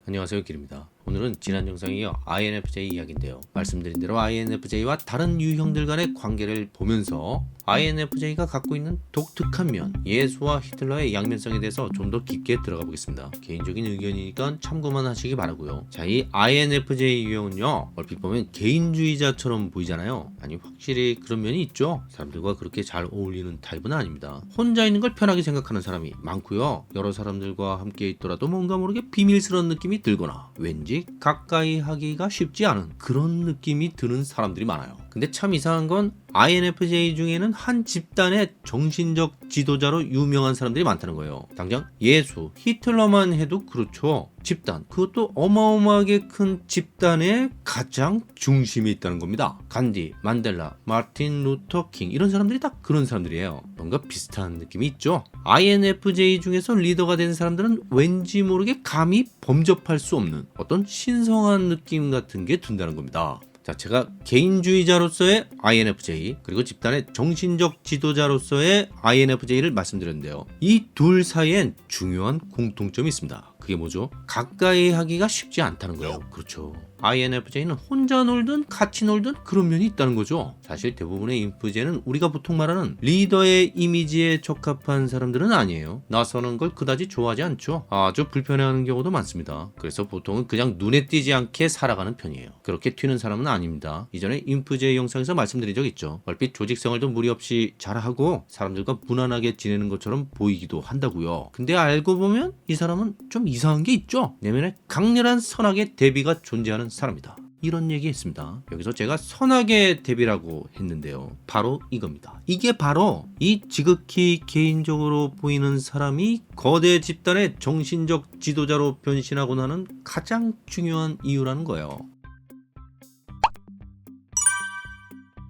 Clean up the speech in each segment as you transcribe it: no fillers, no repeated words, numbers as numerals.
안녕하세요, 길입니다. 오늘은 지난 영상에 이어 INFJ 이야기인데요. 말씀드린 대로 INFJ와 다른 유형들 간의 관계를 보면서 INFJ가 갖고 있는 독특한 면, 예수와 히틀러의 양면성에 대해서 좀 더 깊게 들어가 보겠습니다. 개인적인 의견이니까 참고만 하시기 바라고요. 자, 이 INFJ 유형은요, 얼핏 보면 개인주의자처럼 보이잖아요. 아니, 확실히 그런 면이 있죠. 사람들과 그렇게 잘 어울리는 타입은 아닙니다. 혼자 있는 걸 편하게 생각하는 사람이 많고요. 여러 사람들과 함께 있더라도 뭔가 모르게 비밀스러운 느낌이 들거나 왠지 가까이 하기가 쉽지 않은 그런 느낌이 드는 사람들이 많아요. 근데 참 이상한 건 INFJ 중에는 한 집단의 정신적 지도자로 유명한 사람들이 많다는 거예요. 당장 예수, 히틀러만 해도 그렇죠. 집단, 그것도 어마어마하게 큰 집단의 가장 중심에 있다는 겁니다. 간디, 만델라, 마틴 루터 킹, 이런 사람들이 다 그런 사람들이에요. 뭔가 비슷한 느낌이 있죠. INFJ 중에서 리더가 된 사람들은 왠지 모르게 감히 범접할 수 없는 어떤 신성한 느낌 같은 게 든다는 겁니다. 자, 제가 개인주의자로서의 INFJ, 그리고 집단의 정신적 지도자로서의 INFJ를 말씀드렸는데요. 이 둘 사이엔 중요한 공통점이 있습니다. 그게 뭐죠? 가까이 하기가 쉽지 않다는 거예요. 그렇죠. INFJ는 혼자 놀든 같이 놀든 그런 면이 있다는 거죠. 사실 대부분의 인프제는 우리가 보통 말하는 리더의 이미지에 적합한 사람들은 아니에요. 나서는 걸 그다지 좋아하지 않죠. 아주 불편해하는 경우도 많습니다. 그래서 보통은 그냥 눈에 띄지 않게 살아가는 편이에요. 그렇게 튀는 사람은 아닙니다. 이전에 인프제 영상에서 말씀드린 적 있죠. 얼핏 조직 생활도 무리 없이 잘하고 사람들과 무난하게 지내는 것처럼 보이기도 한다고요. 근데 알고 보면 이 사람은 좀 이상한 게 있죠. 내면에 강렬한 선악의 대비가 존재하는 사람이다. 이런 얘기 했습니다. 여기서 제가 선악의 대비라고 했는데요. 바로 이겁니다. 이게 바로 이 지극히 개인적으로 보이는 사람이 거대 집단의 정신적 지도자로 변신하고 나는 가장 중요한 이유라는 거예요.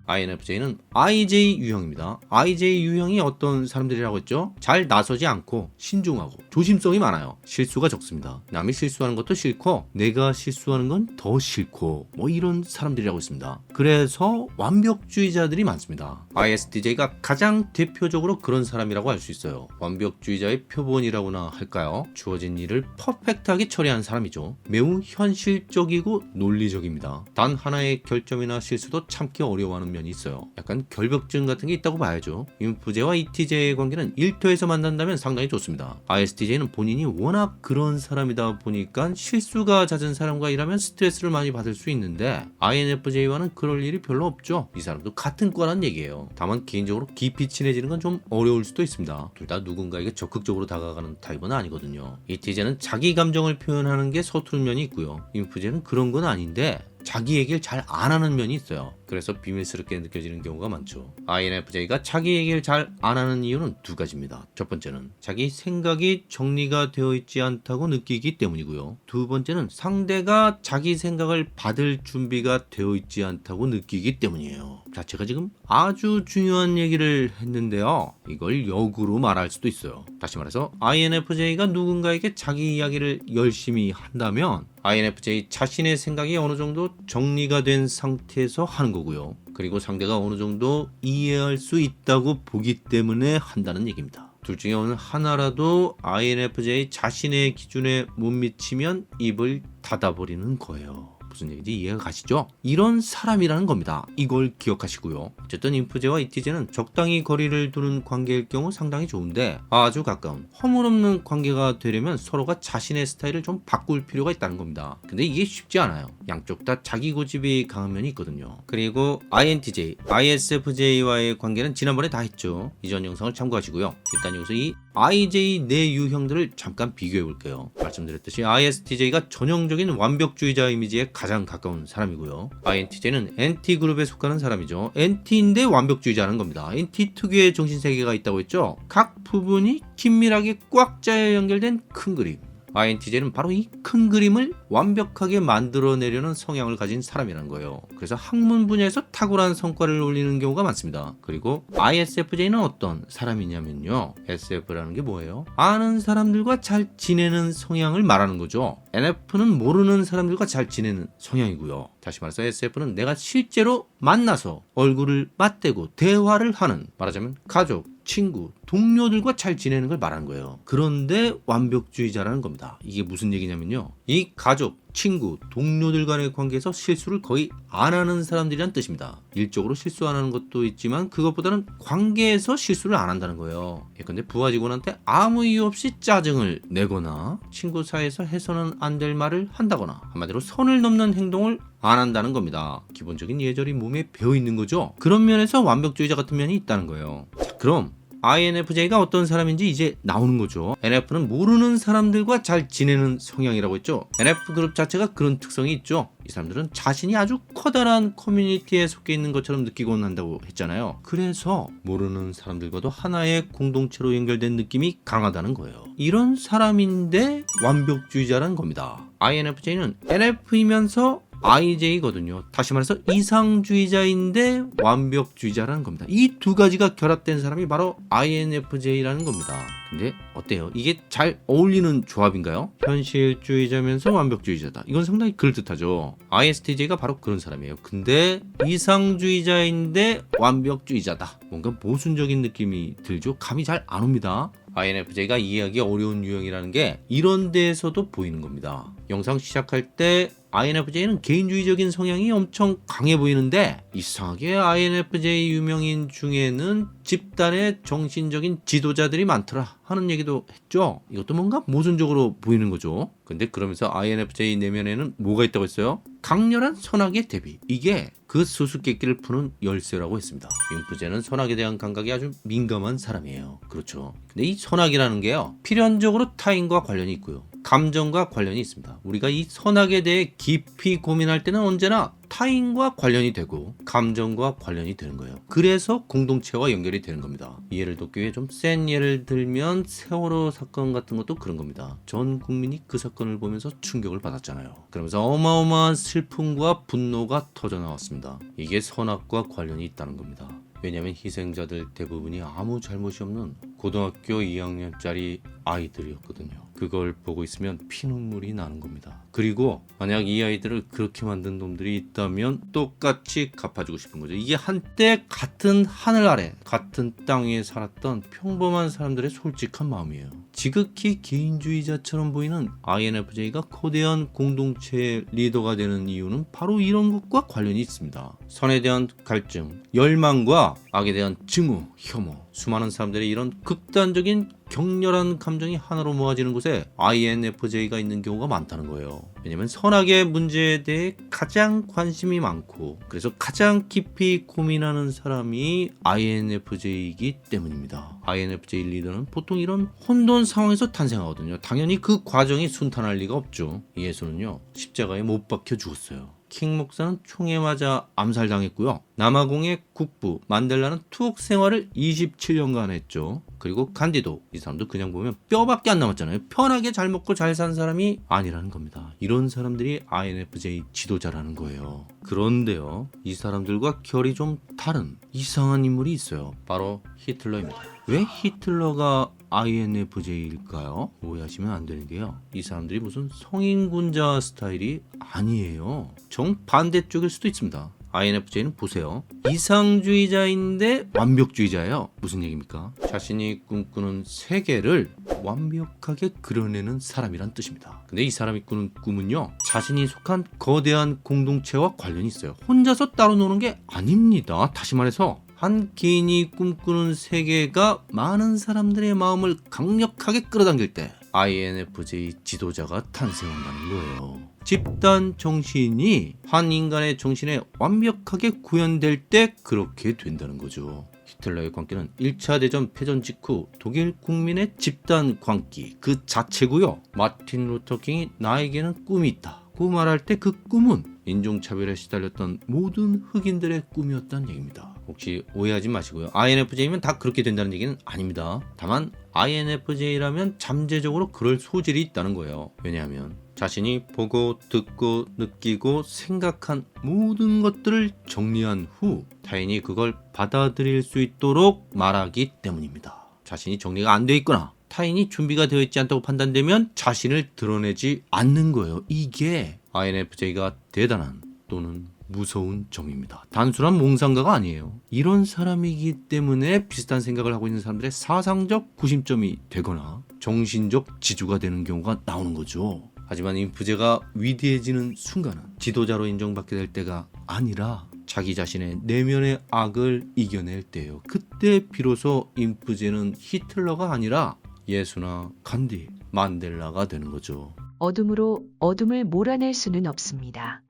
INFJ는 IJ 유형입니다. IJ 유형이 어떤 사람들이라고 했죠? 잘 나서지 않고 신중하고 조심성이 많아요. 실수가 적습니다. 남이 실수하는 것도 싫고 내가 실수하는 건 더 싫고 뭐 이런 사람들이라고 했습니다. 그래서 완벽주의자들이 많습니다. ISTJ가 가장 대표적으로 그런 사람이라고 할 수 있어요. 완벽주의자의 표본이라고나 할까요? 주어진 일을 퍼펙트하게 처리한 사람이죠. 매우 현실적이고 논리적입니다. 단 하나의 결점이나 실수도 참기 어려워하는 면이 있어요. 약간 결벽증 같은 게 있다고 봐야죠. 인프제와 ETJ의 관계는 일터에서 만난다면 상당히 좋습니다. ISTJ는 본인이 워낙 그런 사람이다 보니까 실수가 잦은 사람과 일하면 스트레스를 많이 받을 수 있는데 INFJ와는 그럴 일이 별로 없죠. 이 사람도 같은 과란 얘기예요. 다만 개인적으로 깊이 친해지는 건 좀 어려울 수도 있습니다. 둘 다 누군가에게 적극적으로 다가가는 타입은 아니거든요. ETJ는 자기 감정을 표현하는 게 서투른 면이 있고요. 인프제는 그런 건 아닌데 자기 얘기를 잘 안 하는 면이 있어요. 그래서 비밀스럽게 느껴지는 경우가 많죠. INFJ가 자기 얘기를 잘 안 하는 이유는 두 가지입니다. 첫 번째는 자기 생각이 정리가 되어 있지 않다고 느끼기 때문이고요. 두 번째는 상대가 자기 생각을 받을 준비가 되어 있지 않다고 느끼기 때문이에요. 자, 제가 지금 아주 중요한 얘기를 했는데요. 이걸 역으로 말할 수도 있어요. 다시 말해서 INFJ가 누군가에게 자기 이야기를 열심히 한다면 INFJ 자신의 생각이 어느 정도 정리가 된 상태에서 하는 거고요. 그리고 상대가 어느 정도 이해할 수 있다고 보기 때문에 한다는 얘기입니다. 둘 중에 어느 하나라도 INFJ 자신의 기준에 못 미치면 입을 닫아버리는 거예요. 무슨 얘기인지 이해가 가시죠? 이런 사람이라는 겁니다. 이걸 기억하시고요. 어쨌든 인프제와 ETJ는 적당히 거리를 두는 관계일 경우 상당히 좋은데 아주 가까운 허물없는 관계가 되려면 서로가 자신의 스타일을 좀 바꿀 필요가 있다는 겁니다. 근데 이게 쉽지 않아요. 양쪽 다 자기 고집이 강한 면이 있거든요. 그리고 INTJ, ISFJ와의 관계는 지난번에 다 했죠. 이전 영상을 참고하시고요. 일단 여기서 이 IJ 내 유형들을 잠깐 비교해 볼게요. 말씀드렸듯이 ISTJ가 전형적인 완벽주의자 이미지에 가장 가까운 사람이고요. INTJ는 NT그룹에 속하는 사람이죠. NT인데 완벽주의자라는 겁니다. NT 특유의 정신세계가 있다고 했죠. 각 부분이 긴밀하게 꽉 짜여 연결된 큰 그림. INTJ는 바로 이 큰 그림을 완벽하게 만들어내려는 성향을 가진 사람이라는 거예요. 그래서 학문 분야에서 탁월한 성과를 올리는 경우가 많습니다. 그리고 ISFJ는 어떤 사람이냐면요. SF라는 게 뭐예요? 아는 사람들과 잘 지내는 성향을 말하는 거죠. NF는 모르는 사람들과 잘 지내는 성향이고요. 다시 말해서 SF는 내가 실제로 만나서 얼굴을 맞대고 대화를 하는, 말하자면 가족, 친구, 동료들과 잘 지내는 걸 말하는 거예요. 그런데 완벽주의자라는 겁니다. 이게 무슨 얘기냐면요. 이 가족, 친구, 동료들 간의 관계에서 실수를 거의 안 하는 사람들이란 뜻입니다. 일적으로 실수 안 하는 것도 있지만 그것보다는 관계에서 실수를 안 한다는 거예요. 예컨대 부하 직원한테 아무 이유 없이 짜증을 내거나 친구 사이에서 해서는 안 될 말을 한다거나 한마디로 선을 넘는 행동을 안 한다는 겁니다. 기본적인 예절이 몸에 배어 있는 거죠. 그런 면에서 완벽주의자 같은 면이 있다는 거예요. 자, 그럼 INFJ가 어떤 사람인지 이제 나오는 거죠. NF는 모르는 사람들과 잘 지내는 성향이라고 했죠. NF 그룹 자체가 그런 특성이 있죠. 이 사람들은 자신이 아주 커다란 커뮤니티에 속해 있는 것처럼 느끼곤 한다고 했잖아요. 그래서 모르는 사람들과도 하나의 공동체로 연결된 느낌이 강하다는 거예요. 이런 사람인데 완벽주의자라는 겁니다. INFJ는 NF이면서 IJ거든요. 다시 말해서 이상주의자인데 완벽주의자라는 겁니다. 이 두 가지가 결합된 사람이 바로 INFJ라는 겁니다. 근데 어때요? 이게 잘 어울리는 조합인가요? 현실주의자면서 완벽주의자다. 이건 상당히 그럴듯하죠. ISTJ가 바로 그런 사람이에요. 근데 이상주의자인데 완벽주의자다. 뭔가 모순적인 느낌이 들죠. 감이 잘 안 옵니다. INFJ가 이해하기 어려운 유형이라는 게 이런 데에서도 보이는 겁니다. 영상 시작할 때 INFJ는 개인주의적인 성향이 엄청 강해 보이는데 이상하게 INFJ 유명인 중에는 집단의 정신적인 지도자들이 많더라 하는 얘기도 했죠. 이것도 뭔가 모순적으로 보이는 거죠. 근데 그러면서 INFJ 내면에는 뭐가 있다고 했어요? 강렬한 선악의 대비. 이게 그 수수께끼를 푸는 열쇠라고 했습니다. 융프제는 선악에 대한 감각이 아주 민감한 사람이에요. 그렇죠. 근데 이 선악이라는 게요. 필연적으로 타인과 관련이 있고요. 감정과 관련이 있습니다. 우리가 이 선악에 대해 깊이 고민할 때는 언제나 타인과 관련이 되고 감정과 관련이 되는 거예요. 그래서 공동체와 연결이 되는 겁니다. 이해를 돕기 위해 좀 센 예를 들면 세월호 사건 같은 것도 그런 겁니다. 전 국민이 그 사건을 보면서 충격을 받았잖아요. 그러면서 어마어마한 슬픔과 분노가 터져 나왔습니다. 이게 선악과 관련이 있다는 겁니다. 왜냐하면 희생자들 대부분이 아무 잘못이 없는 고등학교 2학년짜리 아이들이었거든요. 그걸 보고 있으면 피눈물이 나는 겁니다. 그리고 만약 이 아이들을 그렇게 만든 놈들이 있다면 똑같이 갚아주고 싶은 거죠. 이게 한때 같은 하늘 아래 같은 땅 위에 살았던 평범한 사람들의 솔직한 마음이에요. 지극히 개인주의자처럼 보이는 INFJ가 거대한 공동체의 리더가 되는 이유는 바로 이런 것과 관련이 있습니다. 선에 대한 갈증, 열망과 악에 대한 증오, 혐오, 수많은 사람들의 이런 극단적인 격렬한 감정이 하나로 모아지는 곳에 INFJ가 있는 경우가 많다는 거예요. 왜냐면 선악의 문제에 대해 가장 관심이 많고 그래서 가장 깊이 고민하는 사람이 INFJ이기 때문입니다. INFJ 리더는 보통 이런 혼돈 상황에서 탄생하거든요. 당연히 그 과정이 순탄할 리가 없죠. 예수는요 십자가에 못 박혀 죽었어요. 킹 목사는 총에 맞아 암살당했고요. 남아공의 국부 만델라는 투옥 생활을 27년간 했죠. 그리고 간디도, 이 사람도 그냥 보면 뼈밖에 안 남았잖아요. 편하게 잘 먹고 잘 산 사람이 아니라는 겁니다. 이런 사람들이 INFJ 지도자라는 거예요. 그런데요, 이 사람들과 결이 좀 다른 이상한 인물이 있어요. 바로 히틀러입니다. 왜 히틀러가 INFJ일까요? 오해하시면 안 되는 게요. 이 사람들이 무슨 성인군자 스타일이 아니에요. 정반대쪽일 수도 있습니다. INFJ는 보세요. 이상주의자인데 완벽주의자예요. 무슨 얘기입니까? 자신이 꿈꾸는 세계를 완벽하게 그려내는 사람이란 뜻입니다. 근데 이 사람이 꾸는 꿈은요, 자신이 속한 거대한 공동체와 관련이 있어요. 혼자서 따로 노는 게 아닙니다. 다시 말해서 한 개인이 꿈꾸는 세계가 많은 사람들의 마음을 강력하게 끌어당길 때 INFJ 지도자가 탄생한다는 거예요. 집단 정신이 한 인간의 정신에 완벽하게 구현될 때 그렇게 된다는 거죠. 히틀러의 광기는 1차 대전 패전 직후 독일 국민의 집단 광기 그 자체고요. 마틴 루터 킹이 나에게는 꿈이 있다 고 말할 때 그 꿈은 인종차별에 시달렸던 모든 흑인들의 꿈이었다는 얘기입니다. 혹시 오해하지 마시고요. INFJ면 다 그렇게 된다는 얘기는 아닙니다. 다만 INFJ라면 잠재적으로 그럴 소질이 있다는 거예요. 왜냐하면 자신이 보고 듣고 느끼고 생각한 모든 것들을 정리한 후 타인이 그걸 받아들일 수 있도록 말하기 때문입니다. 자신이 정리가 안 돼 있거나 타인이 준비가 되어 있지 않다고 판단되면 자신을 드러내지 않는 거예요. 이게 INFJ가 대단한 또는 무서운 점입니다. 단순한 몽상가가 아니에요. 이런 사람이기 때문에 비슷한 생각을 하고 있는 사람들의 사상적 구심점이 되거나 정신적 지주가 되는 경우가 나오는 거죠. 하지만 인프제가 위대해지는 순간은 지도자로 인정받게 될 때가 아니라 자기 자신의 내면의 악을 이겨낼 때예요. 그때 비로소 인프제는 히틀러가 아니라 예수나 간디, 만델라가 되는 거죠. 어둠으로 어둠을 몰아낼 수는 없습니다.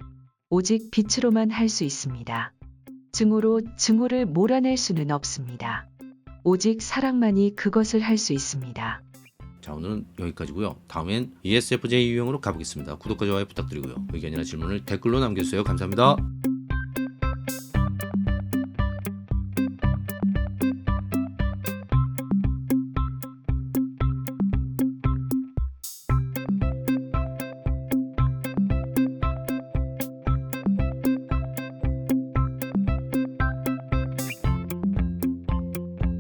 오직 빛으로만 할 수 있습니다. 증오로 증오를 몰아낼 수는 없습니다. 오직 사랑만이 그것을 할 수 있습니다. 자, 오늘은 여기까지고요. 다음엔 ESFJ 유형으로 가보겠습니다. 구독과 좋아요 부탁드리고요. 의견이나 질문을 댓글로 남겨주세요. 감사합니다.